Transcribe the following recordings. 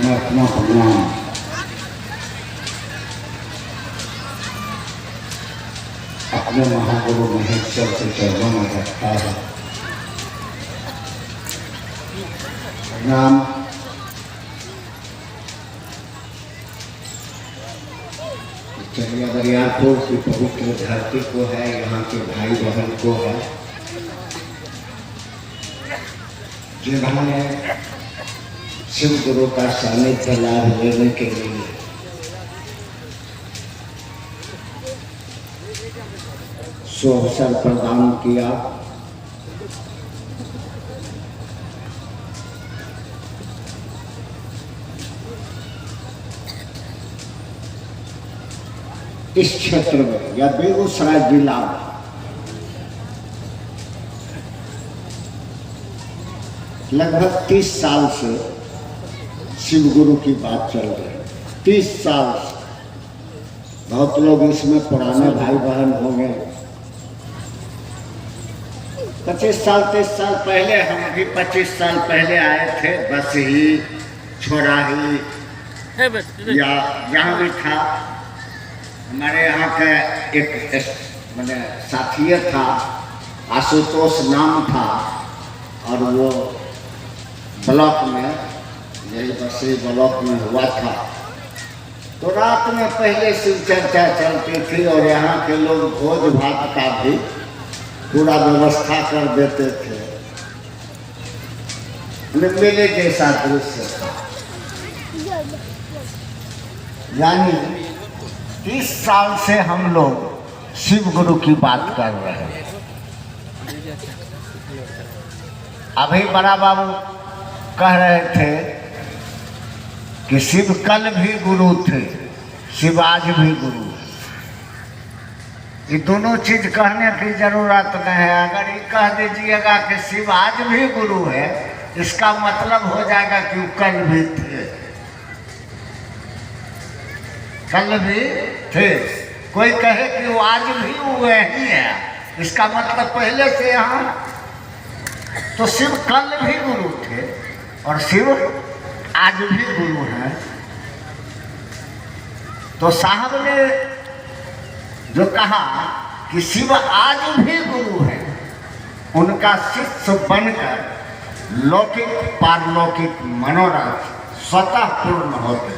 मैं अपना प्रणाम अपने महागुरु महेश्वर के चरणों में रखता है। प्रणाम चलिए बरियारपुर की पवित्र धरती को है, यहाँ के भाई बहन को है जिन्होंने शिव गुरु का सानिध्य लाभ लेने के लिए सुअवसर प्रदान किया। इस क्षेत्र में या बेगूसराय जिला में लगभग 30 साल से शिव गुरु की बात चल रही है। 30 साल से बहुत लोग इसमें पुराने भाई बहन होंगे। 25 साल 30 साल पहले हम भी 25 साल पहले आए थे। बस ही छोराही या जहाँ भी था हमारे यहाँ का एक मैंने साथी था, आशुतोष नाम था और वो ब्लॉक में यही बसी ब्लॉक में हुआ था। तो रात में पहले शिव चर्चा चलती थी और यहाँ के लोग भोज भात का भी पूरा व्यवस्था कर देते थे। मेले जैसा दृश्य था। यानी 30 साल से हम लोग शिव गुरु की बात कर रहे हैं। अभी बड़ा बाबू कह रहे थे कि शिव कल भी गुरु थे, शिव आज भी गुरु है। ये दोनों चीज कहने की जरूरत नहीं है। अगर ये कह दीजिएगा कि शिव आज भी गुरु है, इसका मतलब हो जाएगा कि वो कल भी थे, कल भी थे। कोई कहे कि वो आज भी हुए ही है, इसका मतलब पहले से यहाँ। तो शिव कल भी गुरु थे और शिव आज भी गुरु हैं। तो साहब ने जो कहा कि शिव आज भी गुरु है, उनका शिष्य बनकर लौकिक पारलौकिक मनोरथ स्वतः पूर्ण होते।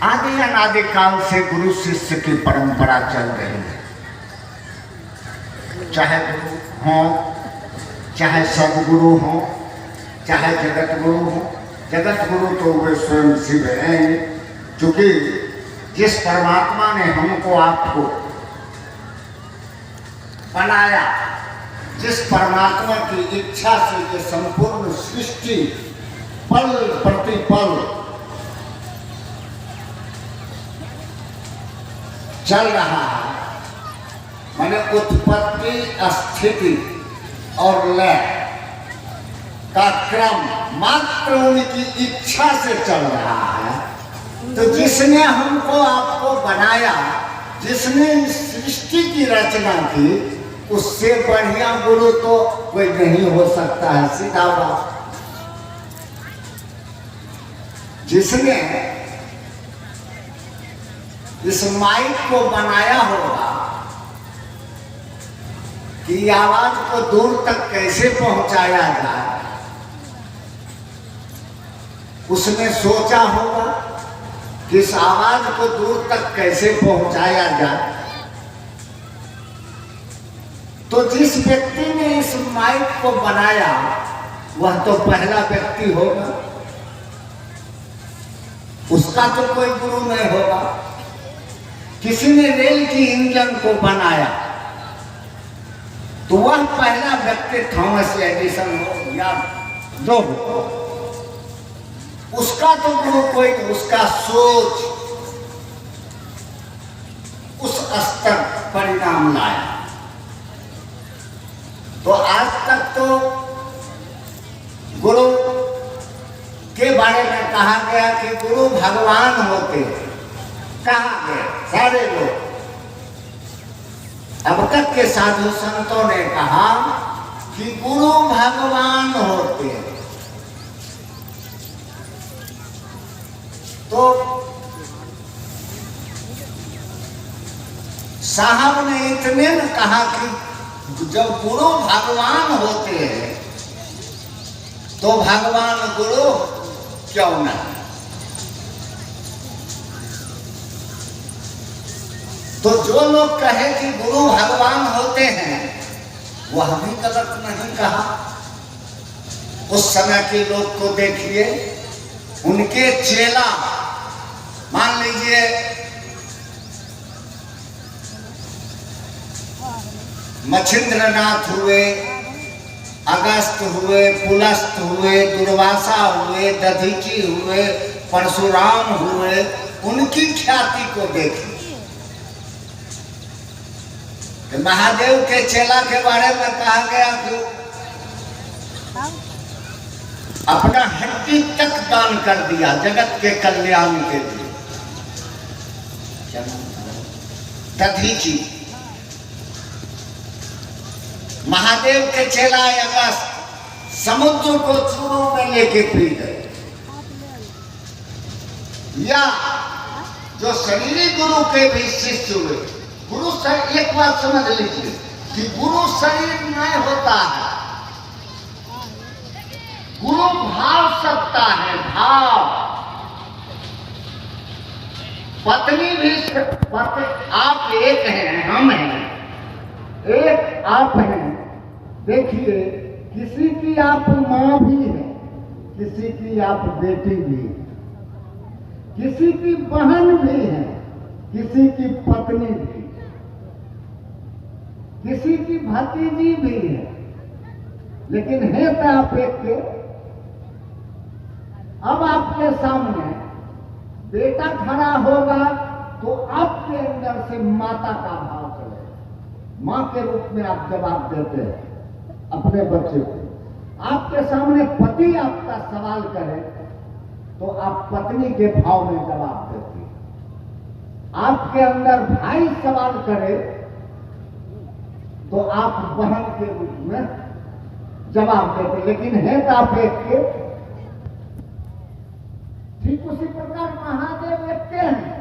आदि अनादि काल से गुरु शिष्य की परंपरा चल रही है। चाहे गुरु हो, चाहे सदगुरु हो, चाहे जगत गुरु हो। जगत गुरु तो वे स्वयं शिव हैं, क्योंकि जिस परमात्मा ने हमको आपको बनाया, जिस परमात्मा की इच्छा से ये संपूर्ण सृष्टि पल प्रतिपल चल रहा है, माने उत्पत्ति स्थिति और लय का क्रम मात्र उनकी इच्छा से चल रहा है। तो जिसने हमको आपको बनाया, जिसने इस सृष्टि की रचना की, उससे बढ़िया गुरु तो कोई नहीं हो सकता है। सीधा बात। जिसने इस माइक को बनाया होगा कि आवाज को दूर तक कैसे पहुंचाया जाए, उसने सोचा होगा कि इस आवाज को दूर तक कैसे पहुंचाया जाए। तो जिस व्यक्ति ने इस माइक को बनाया, वह तो पहला व्यक्ति होगा, उसका तो कोई गुरु नहीं होगा। किसी ने रेल की इंजन को बनाया, तो वह पहला व्यक्ति थॉमस एडिसन हो या जो हो, उसका तो गुरु कोई, उसका सोच उस स्तर परिणाम लाया। तो आज तक तो गुरु के बारे में कहा गया कि गुरु भगवान होते हैं। कहा गया सारे लोग। अब तक के साधु संतों ने कहा कि गुरु भगवान होते हैं। तो साहब ने इतने में कहा कि जब गुरु भगवान होते हैं तो भगवान गुरु क्यों नहीं। तो जो लोग कहे कि गुरु भगवान होते हैं वह भी गलत नहीं कहा। उस समय के लोग को देखिए, उनके चेला मान लीजिए मच्छिंद्रनाथ हुए, अगस्त हुए, पुलस्त हुए, दुर्वासा हुए, दधीची हुए, परशुराम हुए, उनकी ख्याति को देखिए। महादेव के चेला के बारे में कहा गया कि अपना हड्डी तक दान कर दिया जगत के कल्याण के लिए। दधीची महादेव के चेला अगस्त समुद्र को चूरों में लेके पी गए। या जो शरीरी गुरु के भी शिष्य हुए, गुरु शरीर, एक बात समझ लीजिए कि गुरु शरीर नहीं होता है, गुरु भाव सकता है, भाव। पत्नी भी आप एक हैं, हम हैं, एक आप हैं। देखिए, किसी की आप माँ भी है, किसी की आप बेटी भी है, किसी की बहन भी है, किसी की पत्नी भी, किसी की भतीजी भी है, लेकिन है तो आप एक के। अब आपके सामने बेटा खड़ा होगा तो आपके अंदर से माता का भाव चलेगा। मां के रूप में आप जवाब देते हैं अपने बच्चे को। आपके सामने पति आपका सवाल करे तो आप पत्नी के भाव में जवाब देते हैं। आपके अंदर भाई सवाल करे तो आप बहन के रूप में जवाब देते, लेकिन है तो आप एक के। ठीक उसी प्रकार महादेव एक के हैं,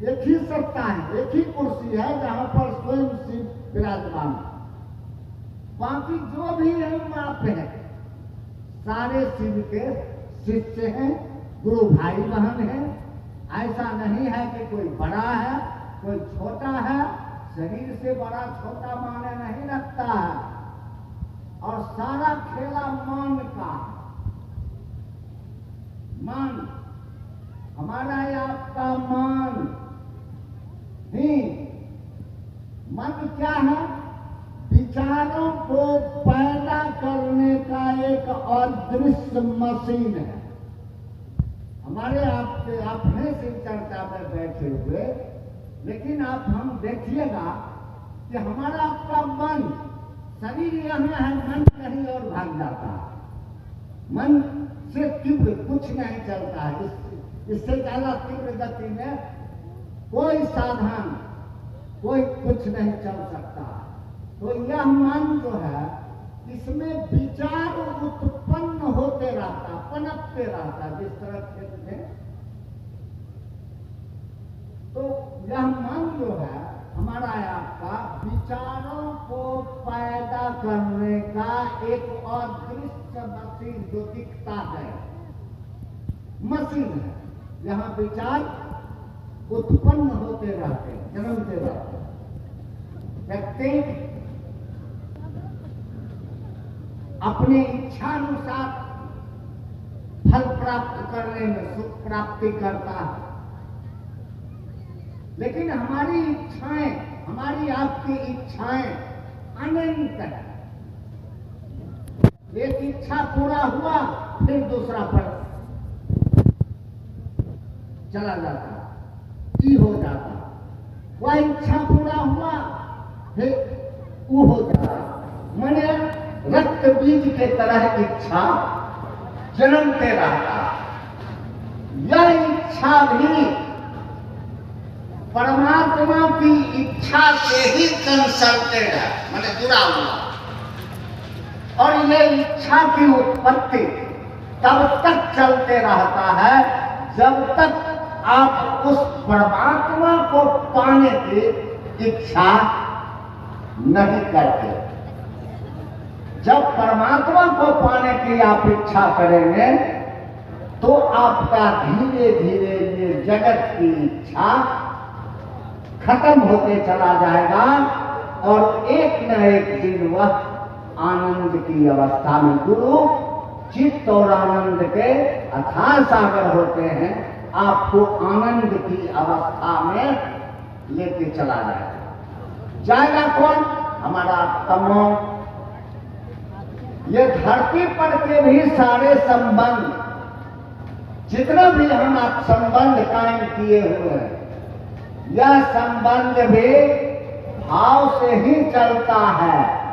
एक ही सत्ता है, एक ही कुर्सी है जहां पर स्वयं शिव विराजमान। बाकी जो भी हम आप हैं सारे शिव के शिष्य हैं, गुरु भाई बहन हैं। ऐसा नहीं है कि कोई बड़ा है कोई छोटा है, शरीर से बड़ा छोटा माने नहीं रखता है। और सारा खेला मान का, मान हमारा या आपका मान ही। मन क्या है? विचारों को पैदा करने का एक अदृश्य मशीन है। हमारे आपके अपने से चर्चा में बैठे हुए, लेकिन आप हम देखिएगा कि हमारा आपका मन, शरीर यहाँ है, मन कहीं और भाग जाता है। मन से तीव्र कुछ नहीं चलता है, इससे ज्यादा तीव्र गति में कोई साधन, कोई कुछ नहीं चल सकता। तो यह मन जो है, इसमें विचार उत्पन्न होते रहता, पनपते रहता, जिस तरह खेत में। तो यह मन जो है हमारा आपका विचारों को पैदा करने का एक अदृश्य मशीन जो दिखता है, मशीन है। यहाँ विचार उत्पन्न होते रहते, जन्मते रहते। व्यक्ति अपने इच्छानुसार फल प्राप्त करने में सुख प्राप्ति करता है, लेकिन हमारी इच्छाएं, हमारी आपकी इच्छाएं अनंत है। एक इच्छा पूरा हुआ फिर दूसरा पर चला जाता, ई हो जाता। वह इच्छा पूरा हुआ फिर वो हो जाता। मैंने रक्त बीज के तरह इच्छा जन्मते रहता। यह इच्छा भी परमात्मा की इच्छा से ही कंसल्टेड है, मतलब जुड़ा हुआ। और ये इच्छा की उत्पत्ति तब तक चलते रहता है जब तक आप उस परमात्मा को पाने की इच्छा नहीं करते। जब परमात्मा को पाने की आप इच्छा करेंगे तो आपका धीरे धीरे ये जगत की इच्छा खत्म होते चला जाएगा और एक न एक दिन वह आनंद की अवस्था में, गुरु चित्त और आनंद के अथाह सागर होते हैं, आपको आनंद की अवस्था में लेके चला जाएगा। जाएगा कौन? हमारा तमो। ये धरती पर के भी सारे संबंध, जितना भी हम आप संबंध कायम किए हुए हैं, यह संबंध भी भाव से ही चलता है।